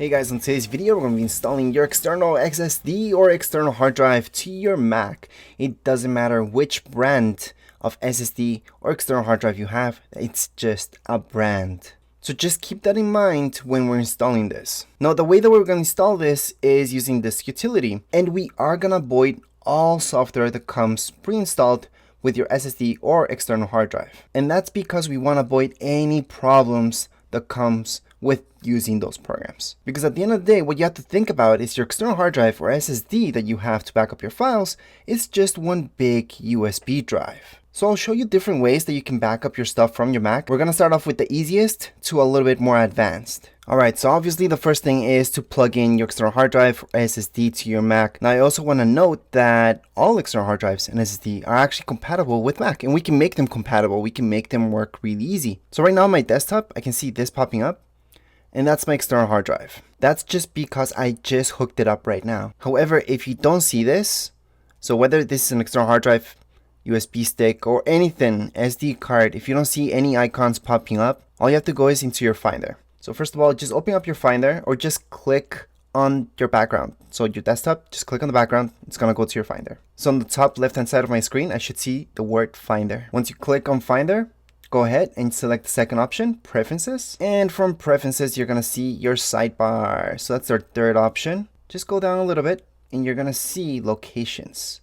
Hey guys, in today's video we're going to be installing your external SSD or external hard drive to your Mac. It doesn't matter which brand of SSD or external hard drive you have, it's just a brand. So just keep that in mind when we're installing this. Now the way that we're going to install this is using this utility, and we are going to avoid all software that comes pre-installed with your SSD or external hard drive. And that's because we want to avoid any problems that comes with using those programs. Because at the end of the day, what you have to think about is your external hard drive or SSD that you have to back up your files is just one big USB drive. So I'll show you different ways that you can back up your stuff from your Mac. We're gonna start off with the easiest to a little bit more advanced. Alright, so obviously the first thing is to plug in your external hard drive or SSD to your Mac. Now I also want to note that all external hard drives and SSD are actually compatible with Mac, and we can make them compatible. We can make them work really easy. So right now on my desktop, I can see this popping up, and that's my external hard drive. That's just because I just hooked it up right now. However, if you don't see this, so whether this is an external hard drive, USB stick, or anything, SD card, if you don't see any icons popping up, all you have to go is into your Finder. So first of all, just open up your Finder or just click on your background. So your desktop, just click on the background, it's gonna go to your Finder. So on the top left hand side of my screen, I should see the word Finder. Once you click on Finder, go ahead and select the second option, Preferences. And from Preferences, you're gonna see your sidebar. So that's our third option. Just go down a little bit and you're gonna see Locations.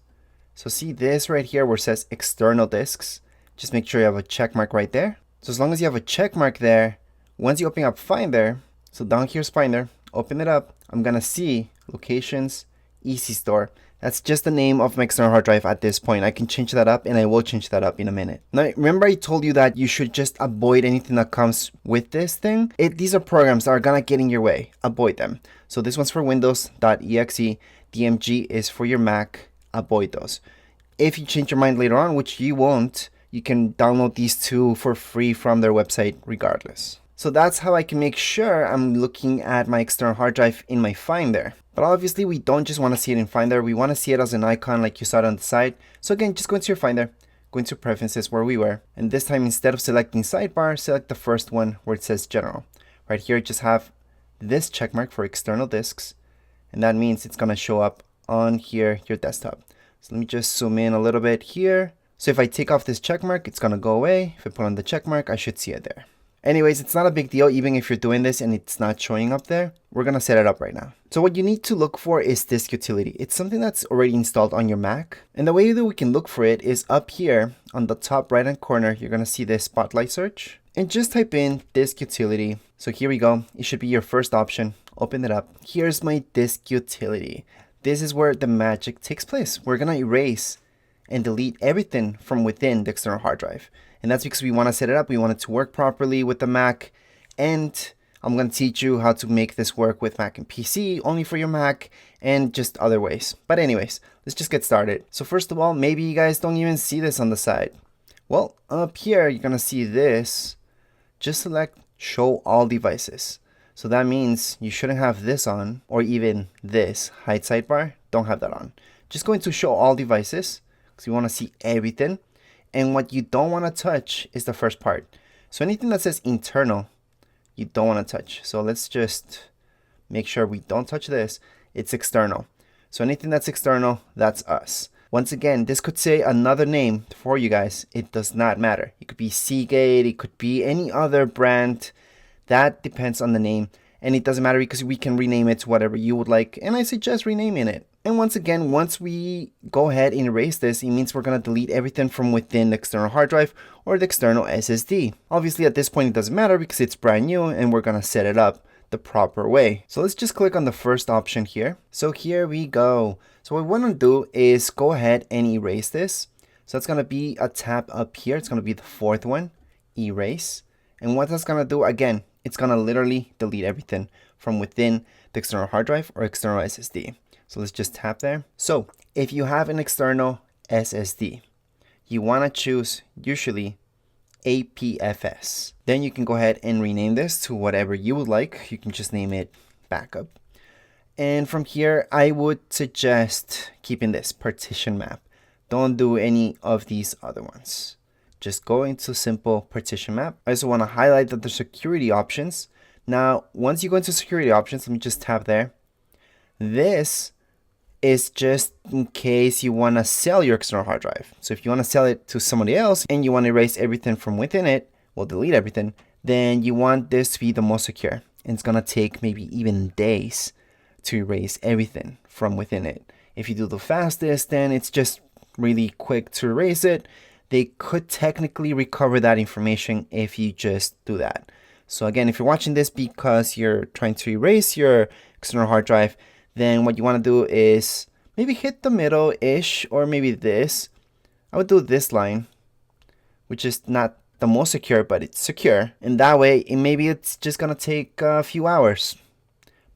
So see this right here where it says External Disks. Just make sure you have a check mark right there. So as long as you have a check mark there, once you open up Finder, so down here's Finder, open it up, I'm gonna see Locations, Easy Store. That's just the name of my external hard drive at this point. I can change that up, and I will change that up in a minute. Now, remember I told you that you should just avoid anything that comes with this thing? These are programs that are gonna get in your way. Avoid them. So this one's for Windows.exe, DMG is for your Mac. Avoid those. If you change your mind later on, which you won't, you can download these two for free from their website regardless. So that's how I can make sure I'm looking at my external hard drive in my Finder. But obviously we don't just want to see it in Finder, we want to see it as an icon like you saw it on the side. So again, just go into your Finder, go into Preferences where we were, and this time instead of selecting Sidebar, select the first one where it says General. Right here, just have this checkmark for external disks, and that means it's going to show up on here, your desktop. So let me just zoom in a little bit here. So if I take off this checkmark, it's going to go away. If I put on the checkmark, I should see it there. Anyways, it's not a big deal even if you're doing this and it's not showing up there. We're gonna set it up right now. So what you need to look for is this utility. It's something that's already installed on your Mac. And the way that we can look for it is up here on the top right hand corner, you're gonna see this spotlight search. And just type in disk utility. So here we go. It should be your first option. Open it up. Here's my disk utility. This is where the magic takes place. We're gonna erase and delete everything from within the external hard drive. And that's because we want to set it up. We want it to work properly with the Mac. And I'm going to teach you how to make this work with Mac and PC, only for your Mac, and just other ways. But anyways, let's just get started. So first of all, maybe you guys don't even see this on the side. Well, up here, you're going to see this. Just select Show All Devices. So that means you shouldn't have this on, or even this hide sidebar. Don't have that on. Just go into Show All Devices, because you want to see everything. And what you don't want to touch is the first part. So anything that says internal, you don't want to touch. So let's just make sure we don't touch this. It's external. So anything that's external, that's us. Once again, this could say another name for you guys. It does not matter. It could be Seagate. It could be any other brand. That depends on the name. And it doesn't matter because we can rename it to whatever you would like. And I suggest renaming it. And once again, once we go ahead and erase this, it means we're going to delete everything from within the external hard drive or the external SSD. Obviously, at this point, it doesn't matter because it's brand new and we're going to set it up the proper way. So let's just click on the first option here. So here we go. So what we want to do is go ahead and erase this. So that's going to be a tab up here. It's going to be the fourth one, erase. And what that's going to do, again, it's going to literally delete everything from within the external hard drive or external SSD. So let's just tap there. So if you have an external SSD, you want to choose usually APFS. Then you can go ahead and rename this to whatever you would like. You can just name it backup. And from here, I would suggest keeping this partition map. Don't do any of these other ones. Just go into simple partition map. I also want to highlight that the security options Now, once you go into security options, let me just tap there. This is just in case you want to sell your external hard drive. So if you want to sell it to somebody else and you want to erase everything from within it, well, delete everything, then you want this to be the most secure. And it's going to take maybe even days to erase everything from within it. If you do the fastest, then it's just really quick to erase it. They could technically recover that information if you just do that. So again, if you're watching this because you're trying to erase your external hard drive, then what you want to do is maybe hit the middle-ish, or maybe this. I would do this line, which is not the most secure, but it's secure. And that way, maybe it's just going to take a few hours.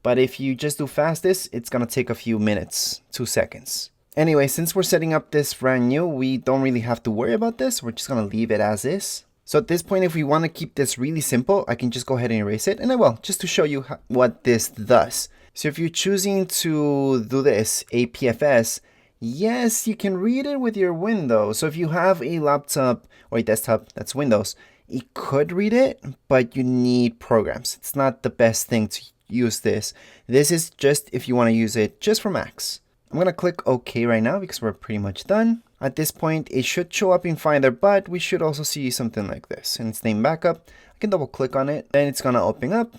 But if you just do fastest, it's going to take a few minutes, 2 seconds. Anyway, since we're setting up this brand new, we don't really have to worry about this. We're just going to leave it as is. So at this point, if we want to keep this really simple, I can just go ahead and erase it. And I will, just to show you what this does. So if you're choosing to do this, APFS, yes, you can read it with your Windows. So if you have a laptop or a desktop that's Windows, it could read it, but you need programs. It's not the best thing to use this. This is just if you want to use it just for Macs. I'm going to click OK right now because we're pretty much done. At this point, it should show up in Finder, but we should also see something like this. And it's named Backup. I can double click on it. Then it's going to open up.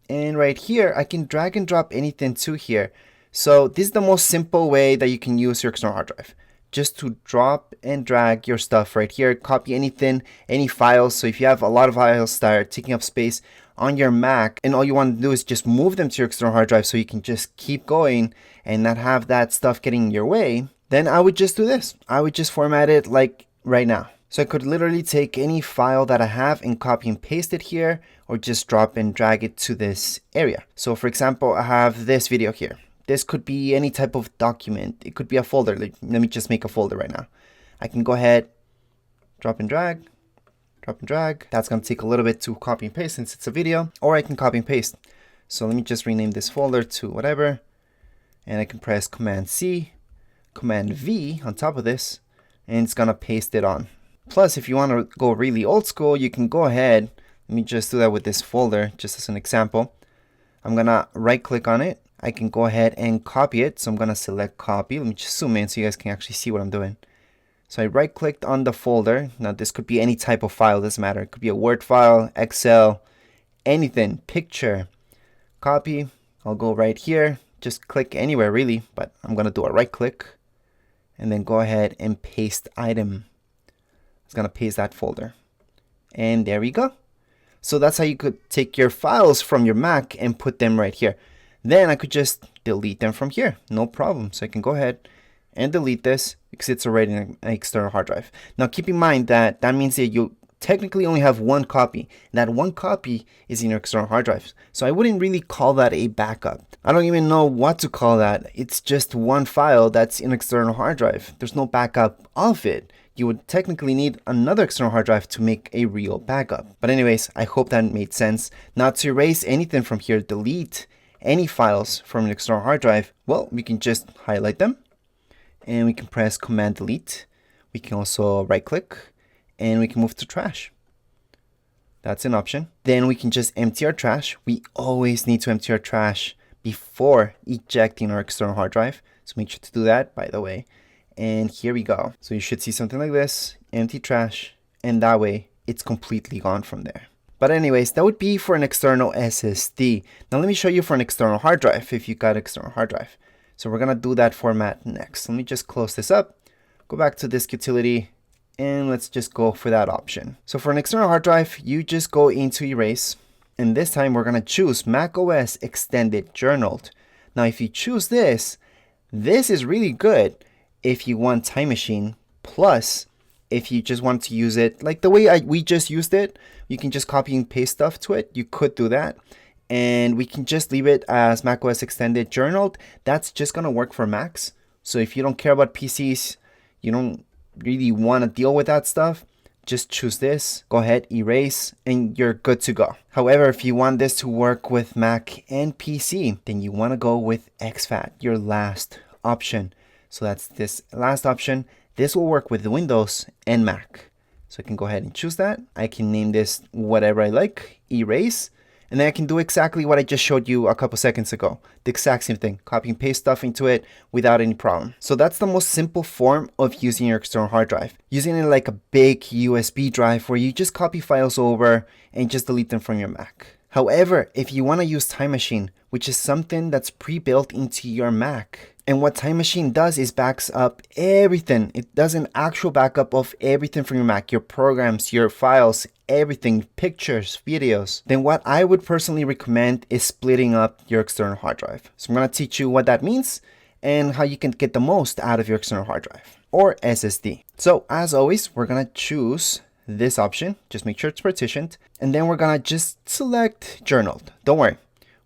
And right here, I can drag and drop anything to here. So this is the most simple way that you can use your external hard drive. Just to drop and drag your stuff right here. Copy anything, any files. So if you have a lot of files that are taking up space on your Mac, and all you want to do is just move them to your external hard drive so you can just keep going and not have that stuff getting in your way, then I would just do this. I would just format it like right now. So I could literally take any file that I have and copy and paste it here, or just drop and drag it to this area. So for example, I have this video here. This could be any type of document. It could be a folder. Let me just make a folder right now. I can go ahead, drop and drag, drop and drag. That's going to take a little bit to copy and paste since it's a video, or I can copy and paste. So let me just rename this folder to whatever, and I can press Command C, Command V on top of this, and it's going to paste it on. Plus, if you want to go really old school, you can go ahead. Let me just do that with this folder, just as an example. I'm going to right click on it. I can go ahead and copy it. So I'm going to select copy. Let me just zoom in so you guys can actually see what I'm doing. So I right clicked on the folder. Now this could be any type of file, doesn't matter. It could be a Word file, Excel, anything, picture, copy. I'll go right here. Just click anywhere really, but I'm going to do a right click and then go ahead and paste item. It's going to paste that folder. And there we go. So that's how you could take your files from your Mac and put them right here. Then I could just delete them from here. No problem. So I can go ahead and delete this because it's already an external hard drive. Now keep in mind that that means that you technically only have one copy. That one copy is in your external hard drive. So I wouldn't really call that a backup. I don't even know what to call that. It's just one file that's in external hard drive. There's no backup of it. You would technically need another external hard drive to make a real backup. But anyways, I hope that made sense. Now to erase anything from here, delete any files from an external hard drive, well, we can just highlight them and we can press Command Delete. We can also right click and we can move to trash. That's an option. Then we can just empty our trash. We always need to empty our trash before ejecting our external hard drive. So make sure to do that, by the way. And here we go. So you should see something like this, empty trash, and that way it's completely gone from there. But anyways, that would be for an external SSD. Now let me show you for an external hard drive if you got external hard drive. So we're gonna do that format next. Let me just close this up, go back to disk utility, and let's just go for that option. So for an external hard drive, you just go into erase, and this time we're gonna choose macOS Extended Journaled. Now if you choose this is really good if you want Time Machine, plus if you just want to use it like the way we just used it, you can just copy and paste stuff to it. You could do that. And we can just leave it as macOS Extended Journaled. That's just going to work for Macs. So if you don't care about PCs, you don't really want to deal with that stuff, just choose this, go ahead, erase, and you're good to go. However, if you want this to work with Mac and PC, then you want to go with exFAT, your last option. So that's this last option. This will work with Windows and Mac. So I can go ahead and choose that. I can name this whatever I like, erase, And then I can do exactly what I just showed you a couple seconds ago. The exact same thing, copy and paste stuff into it without any problem. So that's the most simple form of using your external hard drive. Using it like a big USB drive where you just copy files over and just delete them from your Mac. However, if you want to use Time Machine, which is something that's pre-built into your Mac, and what Time Machine does is backs up everything. It does an actual backup of everything from your Mac, your programs, your files, everything, pictures, videos. Then what I would personally recommend is splitting up your external hard drive. So I'm going to teach you what that means and how you can get the most out of your external hard drive or SSD. So as always, we're going to choose this option. Just make sure it's partitioned. And then we're going to just select journaled. Don't worry.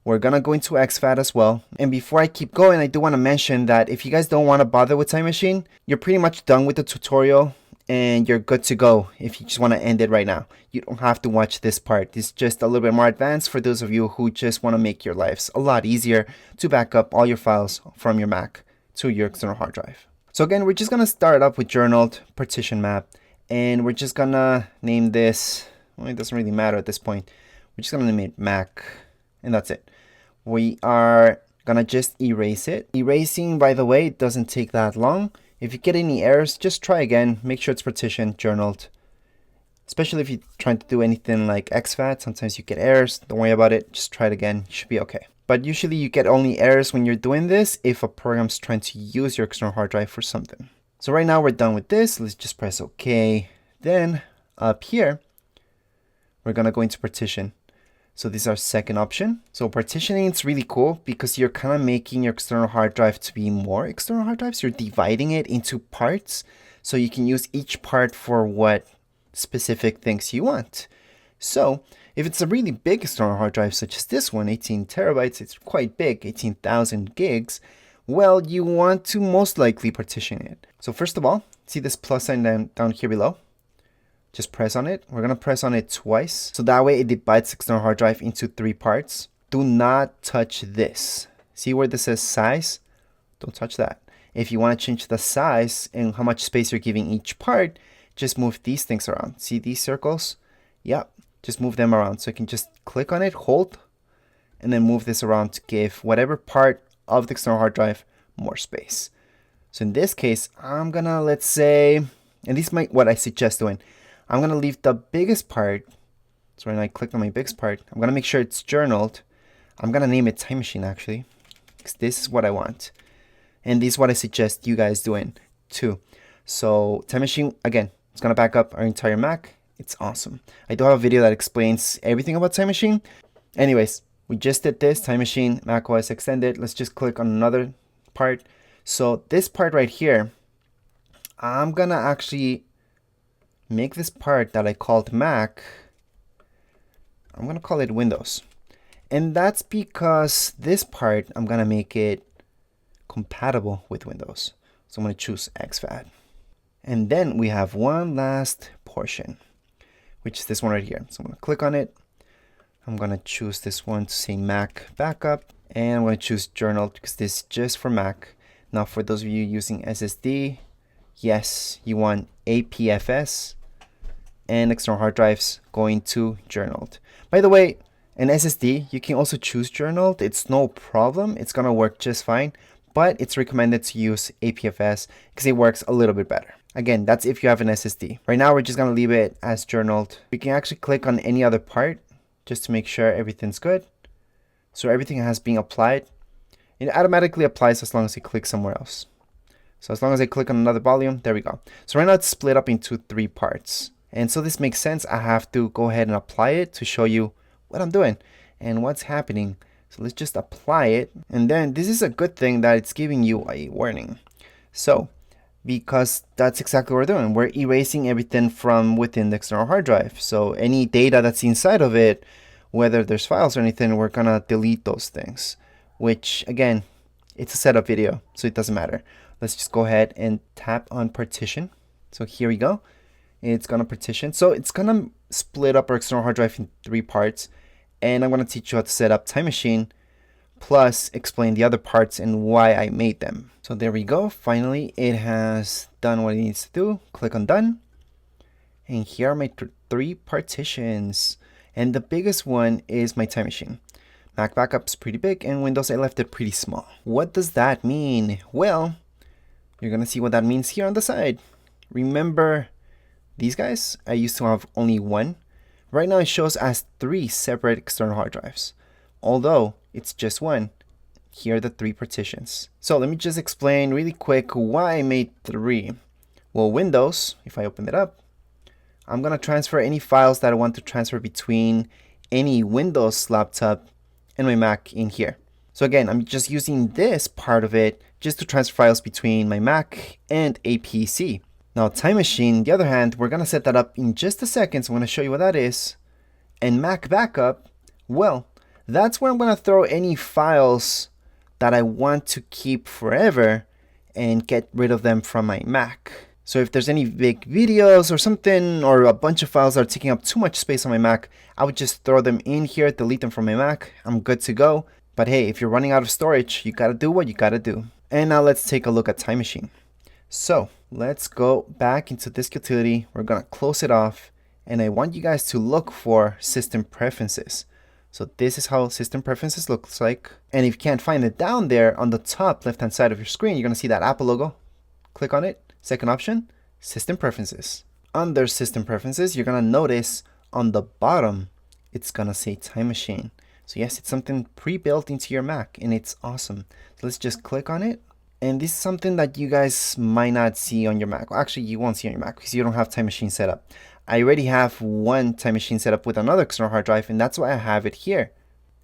We're going to go into exFAT as well. And before I keep going, I do want to mention that if you guys don't want to bother with Time Machine, you're pretty much done with the tutorial and you're good to go if you just want to end it right now. You don't have to watch this part. It's just a little bit more advanced for those of you who just want to make your lives a lot easier to back up all your files from your Mac to your external hard drive. So again, we're just going to start up with journaled partition map. And we're just going to name this, well, it doesn't really matter at this point. We're just going to name it Mac. And that's it. We are gonna just erase it. Erasing, by the way, doesn't take that long. If you get any errors, just try again. Make sure it's partitioned, journaled. Especially if you're trying to do anything like exFAT, sometimes you get errors. Don't worry about it. Just try it again. You should be okay. But usually you get only errors when you're doing this if a program's trying to use your external hard drive for something. So right now we're done with this. Let's just press OK. Then up here, we're gonna go into partition. So this is our second option. So partitioning is really cool because you're kind of making your external hard drive to be more external hard drives. You're dividing it into parts so you can use each part for what specific things you want. So if it's a really big external hard drive such as this one, 18 terabytes, it's quite big, 18,000 gigs. Well, you want to most likely partition it. So first of all, see this plus sign down here below? Just press on it. We're going to press on it twice. So that way it divides the external hard drive into 3 parts. Do not touch this. See where this says size? Don't touch that. If you want to change the size and how much space you're giving each part, just move these things around. See these circles? Yep. Just move them around. So you can just click on it, hold, and then move this around to give whatever part of the external hard drive more space. So in this case, I'm going to, let's say, and this might what I suggest doing. I'm going to leave the biggest part. So when I click on my biggest part, I'm going to make sure it's journaled. I'm going to name it Time Machine actually, because this is what I want. And this is what I suggest you guys doing too. So Time Machine, again, it's going to back up our entire Mac. It's awesome. I do have a video that explains everything about Time Machine. Anyways, we just did this, Time Machine, macOS Extended. Let's just click on another part. So this part right here, I'm going to actually make this part that I called Mac, I'm going to call it Windows. And that's because this part, I'm going to make it compatible with Windows. So I'm going to choose exFAT. And then we have one last portion, which is this one right here. So I'm going to click on it. I'm going to choose this one to say Mac Backup. And I'm going to choose Journal because this is just for Mac. Now for those of you using SSD, yes, you want APFS and external hard drives going to journaled. By the way, an SSD, you can also choose journaled. It's no problem. It's going to work just fine, but it's recommended to use APFS because it works a little bit better. Again, that's if you have an SSD. Right now, we're just going to leave it as journaled. We can actually click on any other part just to make sure everything's good. So everything has been applied. It automatically applies as long as you click somewhere else. So as long as I click on another volume, there we go. So right now it's split up into 3 parts. And so this makes sense. I have to go ahead and apply it to show you what I'm doing and what's happening. So let's just apply it. And then this is a good thing that it's giving you a warning. So because that's exactly what we're doing. We're erasing everything from within the external hard drive. So any data that's inside of it, whether there's files or anything, we're going to delete those things, which again, it's a setup video, so it doesn't matter. Let's just go ahead and tap on partition. So here we go. It's going to partition. So it's going to split up our external hard drive in 3 parts. And I'm going to teach you how to set up Time Machine, plus explain the other parts and why I made them. So there we go. Finally, it has done what it needs to do. Click on done. And here are my 3 partitions. And the biggest one is my time machine. Mac backup's pretty big, and Windows I left it pretty small. What does that mean? Well, you're gonna see what that means here on the side. Remember these guys? I used to have only one. Right now it shows as 3 separate external hard drives. Although it's just one, here are the 3 partitions. So let me just explain really quick why I made 3. Well, Windows, if I open it up, I'm gonna transfer any files that I want to transfer between any Windows laptop and my Mac in here. So again, I'm just using this part of it just to transfer files between my Mac and a PC. Now Time Machine, on the other hand, we're gonna set that up in just a second, so I'm gonna show you what that is. And Mac Backup, well, that's where I'm gonna throw any files that I want to keep forever and get rid of them from my Mac. So if there's any big videos or something, or a bunch of files that are taking up too much space on my Mac, I would just throw them in here, delete them from my Mac. I'm good to go. But hey, if you're running out of storage, you gotta do what you gotta do. And now let's take a look at Time Machine. So let's go back into this utility. We're gonna close it off. And I want you guys to look for System Preferences. So this is how System Preferences looks like. And if you can't find it down there on the top left-hand side of your screen, you're gonna see that Apple logo. Click on it. Second option, System Preferences. Under System Preferences, you're gonna notice on the bottom, it's gonna say Time Machine. So yes, it's something pre-built into your Mac, and it's awesome. So let's just click on it. And this is something that you guys might not see on your Mac. Well, actually, you won't see on your Mac because you don't have Time Machine set up. I already have one Time Machine set up with another external hard drive, and that's why I have it here.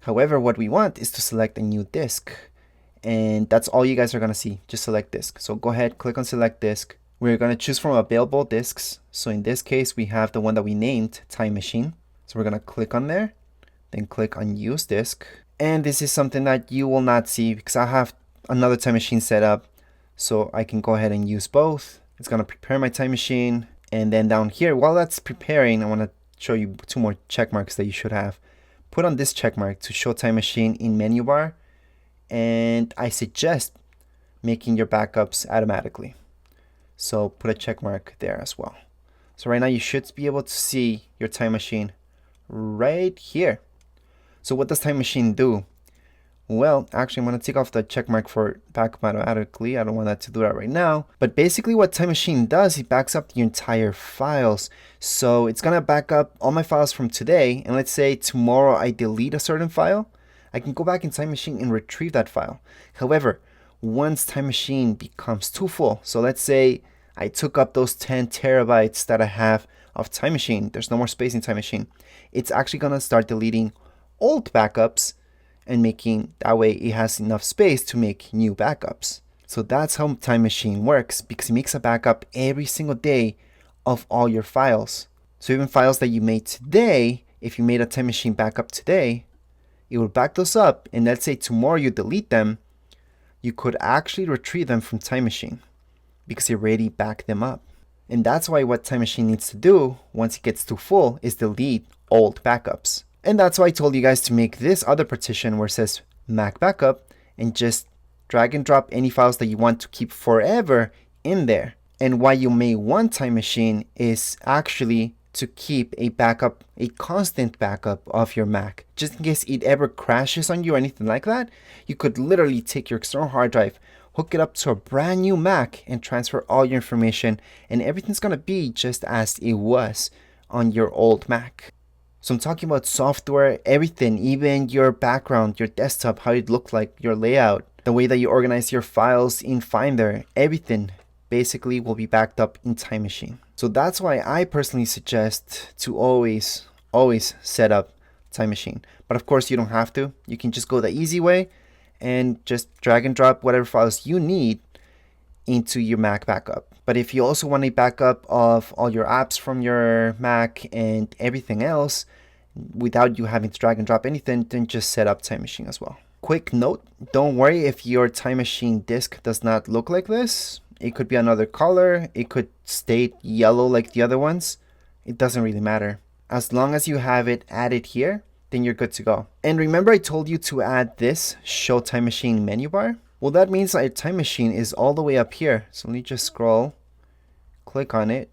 However, what we want is to select a new disk. And that's all you guys are gonna see. Just select disk. So go ahead, click on select disk. We're gonna choose from available disks. So in this case, we have the one that we named Time Machine. So we're gonna click on there, then click on use disk. And this is something that you will not see because I have another Time Machine set up. So I can go ahead and use both. It's gonna prepare my Time Machine. And then down here, while that's preparing, I wanna show you 2 more check marks that you should have. Put on this check mark to show Time Machine in menu bar. And I suggest making your backups automatically. So put a check mark there as well. So right now you should be able to see your Time Machine right here. So what does Time Machine do? Well, actually I'm going to take off the check mark for backup automatically. I don't want that to do that right now. But basically what Time Machine does, it backs up the entire files. So it's going to back up all my files from today. And let's say tomorrow I delete a certain file. I can go back in Time Machine and retrieve that file. However, once Time Machine becomes too full, so let's say I took up those 10 terabytes that I have of Time Machine, there's no more space in Time Machine, it's actually gonna start deleting old backups and making, that way it has enough space to make new backups. So that's how Time Machine works, because it makes a backup every single day of all your files. So even files that you made today, if you made a Time Machine backup today, it will back those up, and let's say tomorrow you delete them, you could actually retrieve them from Time Machine because you already backed them up. And that's why what Time Machine needs to do once it gets too full is delete old backups. And that's why I told you guys to make this other partition where it says Mac Backup and just drag and drop any files that you want to keep forever in there. And why you may want Time Machine is actually to keep a backup, a constant backup of your Mac. Just in case it ever crashes on you or anything like that, you could literally take your external hard drive, hook it up to a brand new Mac, and transfer all your information, and everything's gonna be just as it was on your old Mac. So I'm talking about software, everything, even your background, your desktop, how it looked like, your layout, the way that you organize your files in Finder, everything basically will be backed up in Time Machine. So that's why I personally suggest to always set up Time Machine. But of course you don't have to. You can just go the easy way and just drag and drop whatever files you need into your Mac backup. But if you also want a backup of all your apps from your Mac and everything else without you having to drag and drop anything, then just set up Time Machine as well. Quick note, don't worry if your Time Machine disk does not look like this. It could be another color, it could stay yellow like the other ones. It doesn't really matter. As long as you have it added here, then you're good to go. And remember I told you to add this Show Time Machine menu bar? Well, that means that your Time Machine is all the way up here. So let me just scroll, click on it.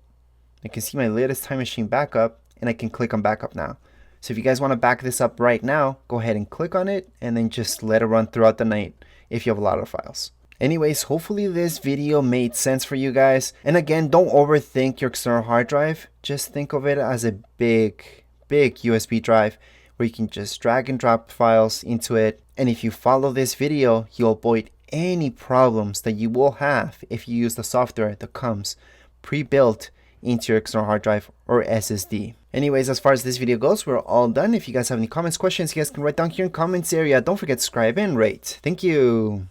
I can see my latest Time Machine backup, and I can click on backup now. So if you guys want to back this up right now, go ahead and click on it and then just let it run throughout the night if you have a lot of files. Anyways, hopefully this video made sense for you guys. And again, don't overthink your external hard drive. Just think of it as a big USB drive where you can just drag and drop files into it. And if you follow this video, you'll avoid any problems that you will have if you use the software that comes pre-built into your external hard drive or SSD. Anyways, as far as this video goes, we're all done. If you guys have any comments, questions, you guys can write down here in the comments area. Don't forget to subscribe and rate. Thank you.